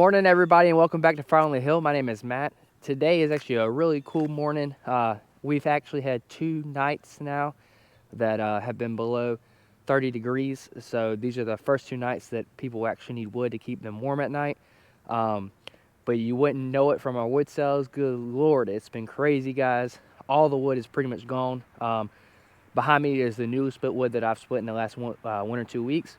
Morning everybody and welcome back to Fire on the Hill. My name is Matt. Today is actually a really cool morning. We've actually had 2 nights now that have been below 30 degrees. So these are the first 2 nights that people actually need wood to keep them warm at night. But you wouldn't know it from our wood sales. Good Lord, it's been crazy, guys. All the wood is pretty much gone. Behind me is the newly split wood that I've split in the last 1 or 2 weeks.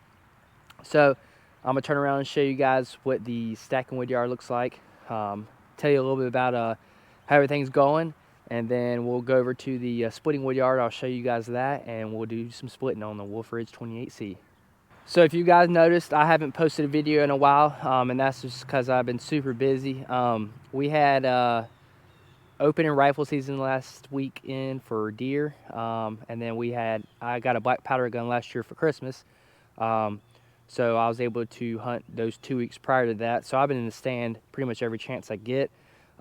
So I'm gonna turn around and show you guys what the stacking wood yard looks like. Tell you a little bit about how everything's going, and then we'll go over to the splitting wood yard. I'll show you guys that, and we'll do some splitting on the Wolfe Ridge 28C. So if you guys noticed, I haven't posted a video in a while, and that's just because I've been super busy. We had opening rifle season last weekend for deer, and then I got a black powder gun last year for Christmas. So I was able to hunt those 2 weeks prior to that. So I've been in the stand pretty much every chance I get.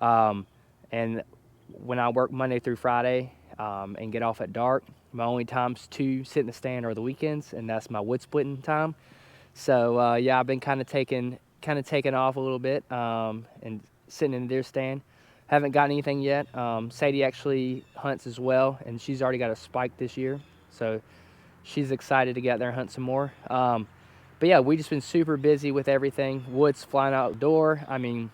And when I work Monday through Friday and get off at dark, my only times to sit in the stand are the weekends, and that's my wood splitting time. So yeah, I've been kind of taking off a little bit and sitting in the deer stand. Haven't got anything yet. Sadie actually hunts as well, and she's already got a spike this year. So she's excited to get out there and hunt some more. But yeah, we just been super busy with everything. Wood's flying out the door. I mean,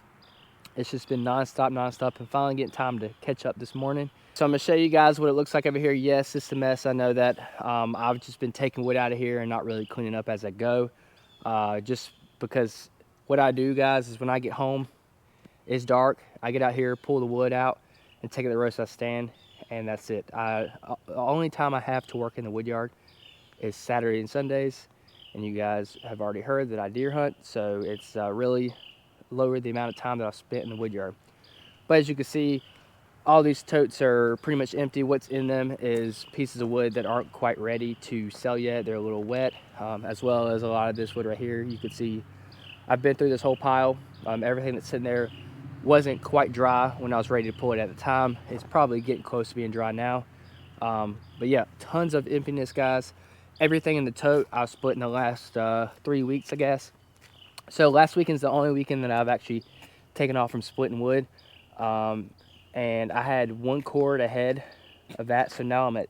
it's just been nonstop, and finally getting time to catch up this morning. So I'm gonna show you guys what it looks like over here. Yes, it's a mess, I know that. I've just been taking wood out of here and not really cleaning up as I go. Just because what I do, guys, is when I get home, it's dark. I get out here, pull the wood out, and take it to the roadside stand, and that's it. The only time I have to work in the wood yard is Saturday and Sundays. And you guys have already heard that I deer hunt, so it's really lowered the amount of time that I've spent in the wood yard. But as you can see, all these totes are pretty much empty. What's in them is pieces of wood that aren't quite ready to sell yet. They're a little wet, as well as a lot of this wood right here. You can see I've been through this whole pile. Everything that's sitting there wasn't quite dry when I was ready to pull it at the time. It's probably getting close to being dry now. But yeah, tons of emptiness, guys. Everything in the tote I've split in the last 3 weeks, I guess. So last weekend's the only weekend that I've actually taken off from splitting wood. And I had 1 cord ahead of that, so now I'm at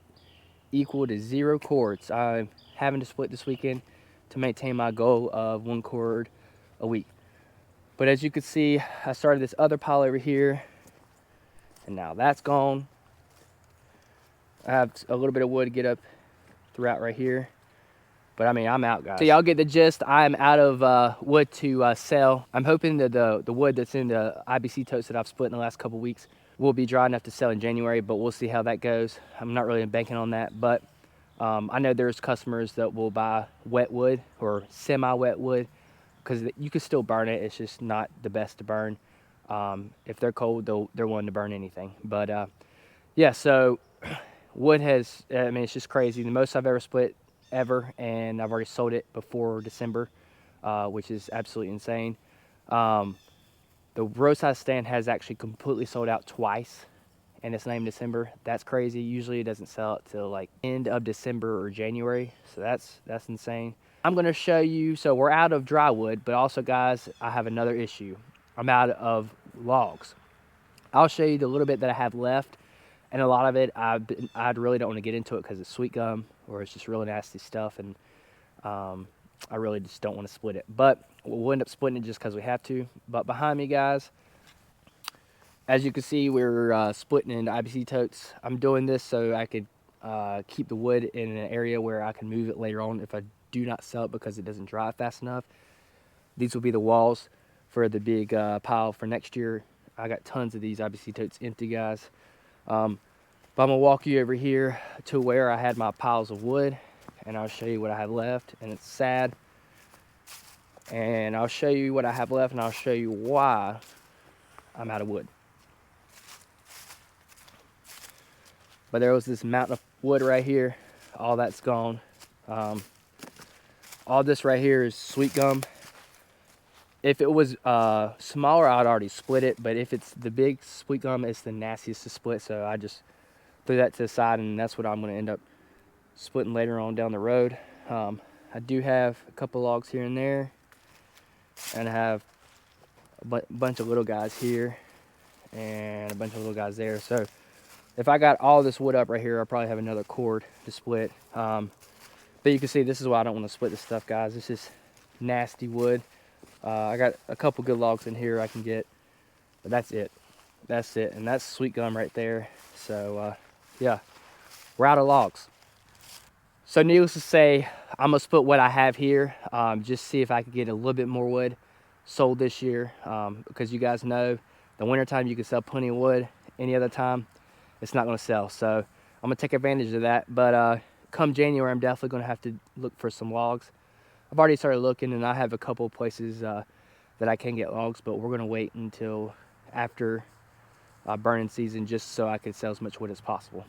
equal to 0 cords. I'm having to split this weekend to maintain my goal of 1 cord a week. But as you can see, I started this other pile over here, and now that's gone. I have a little bit of wood to get up throughout right here, but I mean, I'm out, guys. So y'all get the gist. I'm out of wood to sell. I'm hoping that the wood that's in the IBC totes that I've split in the last couple weeks will be dry enough to sell in January, but we'll see how that goes. I'm not really banking on that, but I know there's customers that will buy wet wood or semi-wet wood because you can still burn it. It's just not the best to burn. If they're cold, they're willing to burn anything. But yeah, so wood has, I mean, it's just crazy. The most I've ever split ever, and I've already sold it before December, which is absolutely insane. The roadside stand has actually completely sold out twice, and it's not even December. That's crazy. Usually it doesn't sell it till like end of December or January, so that's insane. I'm gonna show you, so we're out of dry wood, but also, guys, I have another issue. I'm out of logs. I'll show you the little bit that I have left. And a lot of it, I really don't want to get into it because it's sweet gum or it's just really nasty stuff, and I really just don't want to split it. But we'll end up splitting it just because we have to. But behind me, guys, as you can see, we're splitting into IBC totes. I'm doing this so I could keep the wood in an area where I can move it later on if I do not sell it because it doesn't dry fast enough. These will be the walls for the big pile for next year. I got tons of these IBC totes empty, guys. But I'm gonna walk you over here to where I had my piles of wood, and I'll show you what I have left, and it's sad. And I'll show you what I have left, and I'll show you why I'm out of wood. But there was this mountain of wood right here. All that's gone. All this right here is sweet gum. If it was smaller, I'd already split it, but if it's the big sweet gum, it's the nastiest to split, so I just threw that to the side, and that's what I'm going to end up splitting later on down the road. I do have a couple logs here and there, and I have bunch of little guys here and a bunch of little guys there. So if I got all this wood up right here, I'll probably have another cord to split. But you can see this is why I don't want to split this stuff, guys. This is nasty wood. I got a couple good logs in here I can get, but that's it. That's it, and that's sweet gum right there. So yeah, we're out of logs. So needless to say, I'm gonna split what I have here, just see if I can get a little bit more wood sold this year, because you guys know the wintertime you can sell plenty of wood. Any other time, it's not gonna sell. So I'm gonna take advantage of that. But come January, I'm definitely gonna have to look for some logs. I've already started looking, and I have a couple of places that I can get logs, but we're gonna wait until after burning season just so I can sell as much wood as possible.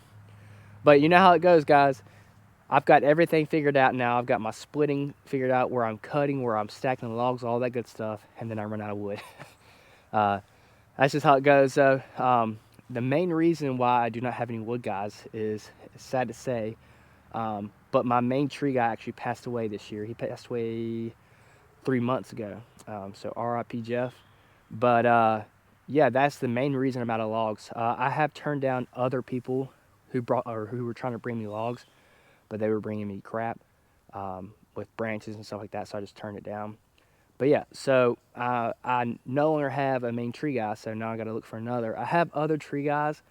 But you know how it goes, guys. I've got everything figured out now. I've got my splitting figured out, where I'm cutting, where I'm stacking the logs, all that good stuff, and then I run out of wood. That's just how it goes. So the main reason why I do not have any wood, guys, is, it's sad to say, but my main tree guy actually passed away this year. He passed away 3 months ago. So R.I.P. Jeff. But yeah, that's the main reason I'm out of logs. I have turned down other people who were trying to bring me logs, but they were bringing me crap with branches and stuff like that, so I just turned it down. But yeah, so I no longer have a main tree guy, so now I got to look for another. I have other tree guys,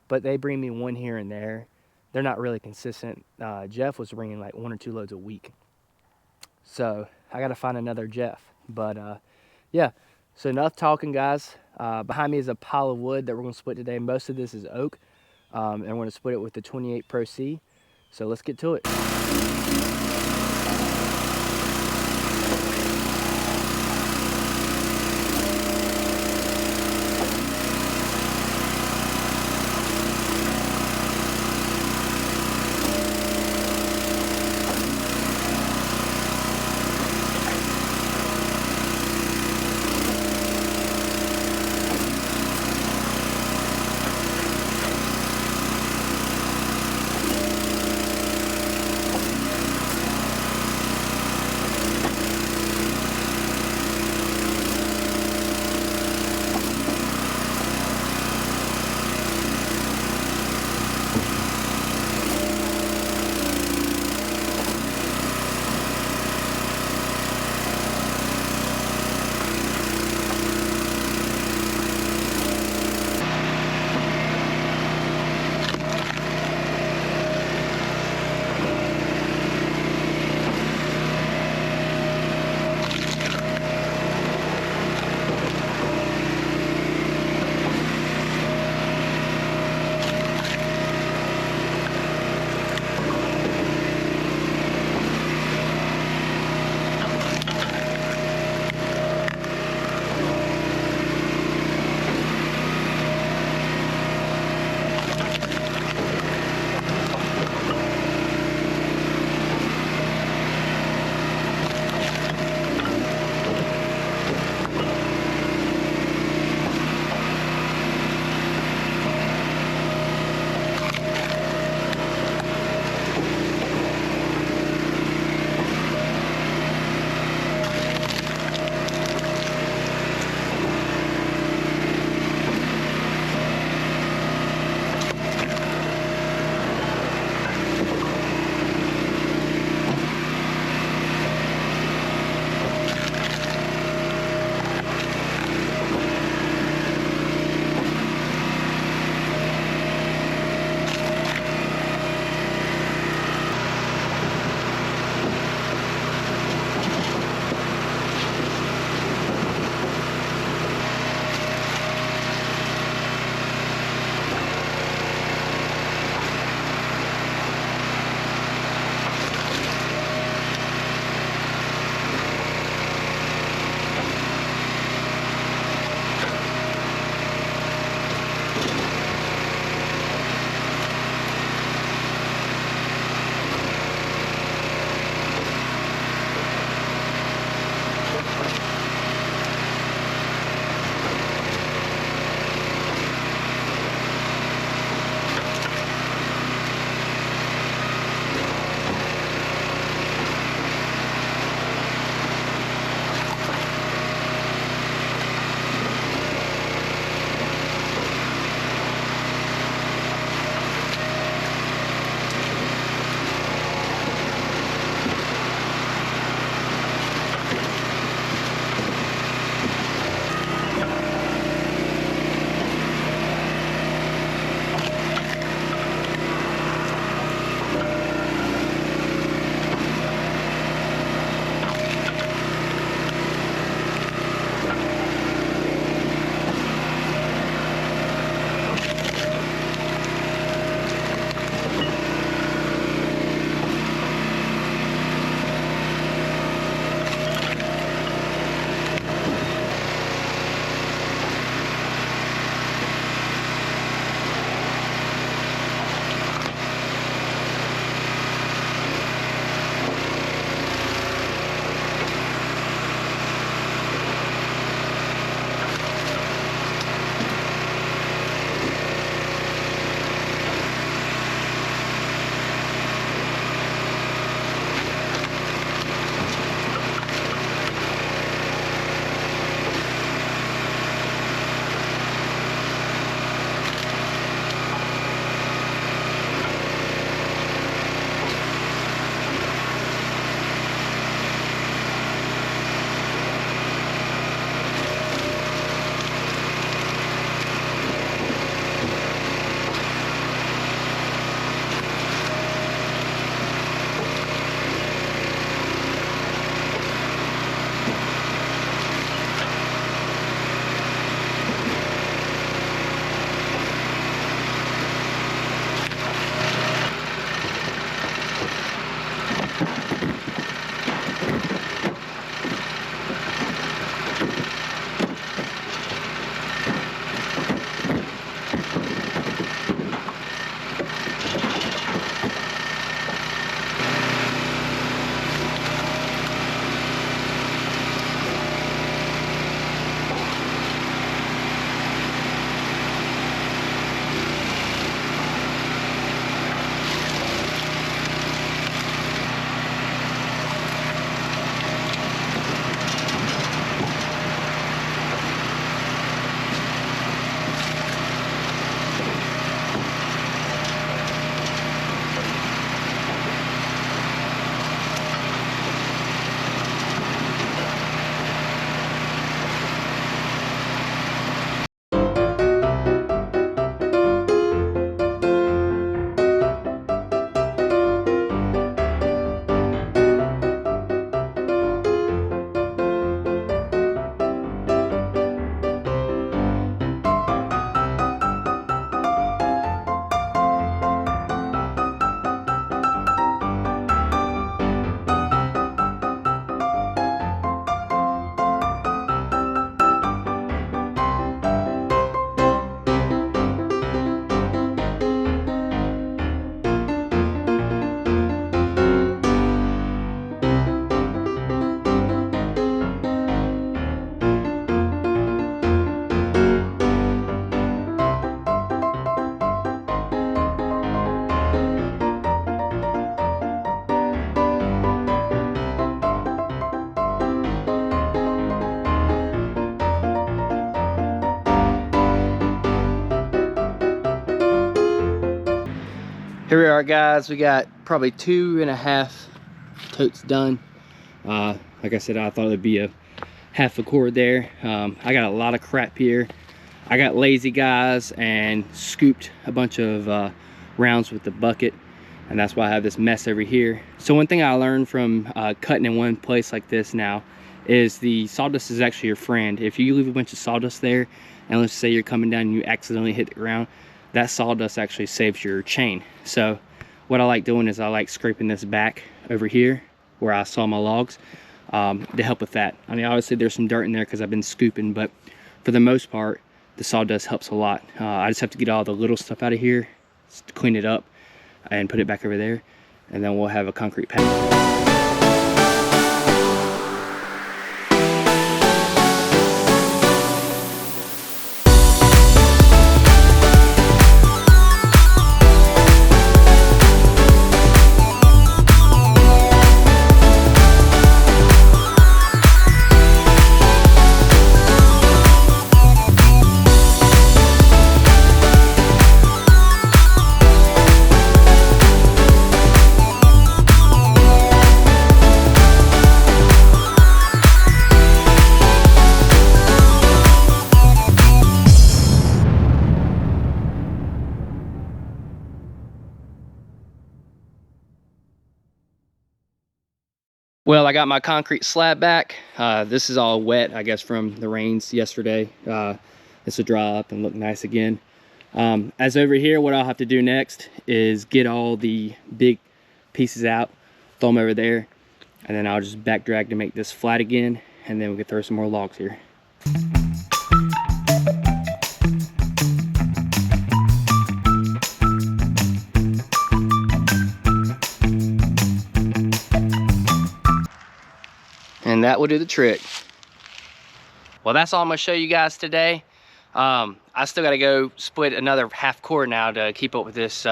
but they bring me one here and there. They're not really consistent. Jeff was bringing like 1 or 2 loads a week, so I got to find another Jeff. But yeah, so enough talking, guys. Behind me is a pile of wood that we're going to split today. Most of this is oak, and we're going to split it with the 28 Pro C. So let's get to it. Here we are, guys. We got probably 2.5 totes done. Like I said, I thought it'd be a half a cord there. I got a lot of crap here. I got lazy, guys, and scooped a bunch of rounds with the bucket, and that's why I have this mess over here. So one thing I learned from cutting in one place like this now is the sawdust is actually your friend. If you leave a bunch of sawdust there, and let's say you're coming down and you accidentally hit the ground, that sawdust actually saves your chain. So what I like doing is I like scraping this back over here where I saw my logs to help with that. I mean, obviously there's some dirt in there because I've been scooping, but for the most part, the sawdust helps a lot. I just have to get all the little stuff out of here, clean it up, and put it back over there, and then we'll have a concrete pad. Well, I got my concrete slab back. This is all wet, I guess, from the rains yesterday. This will dry up and look nice again. As over here, what I'll have to do next is get all the big pieces out, throw them over there, and then I'll just back drag to make this flat again, and then we can throw some more logs here. And that will do the trick. Well, that's all I'm gonna show you guys today. I still gotta go split another half cord now to keep up with this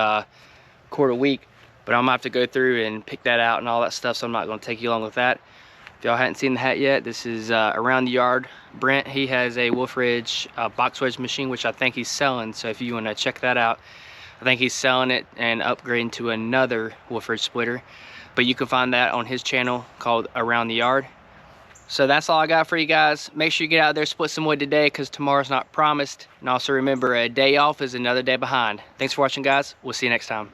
cord a week, but I'm gonna have to go through and pick that out and all that stuff, so I'm not gonna take you long with that. If y'all hadn't seen the hat yet, this is Around the Yard. Brent, he has a Wolfe Ridge box wedge machine, which I think he's selling, so if you wanna check that out, I think he's selling it and upgrading to another Wolfe Ridge splitter. But you can find that on his channel called Around the Yard. So that's all I got for you guys. Make sure you get out there, split some wood today, because tomorrow's not promised. And also remember, a day off is another day behind. Thanks for watching, guys. We'll see you next time.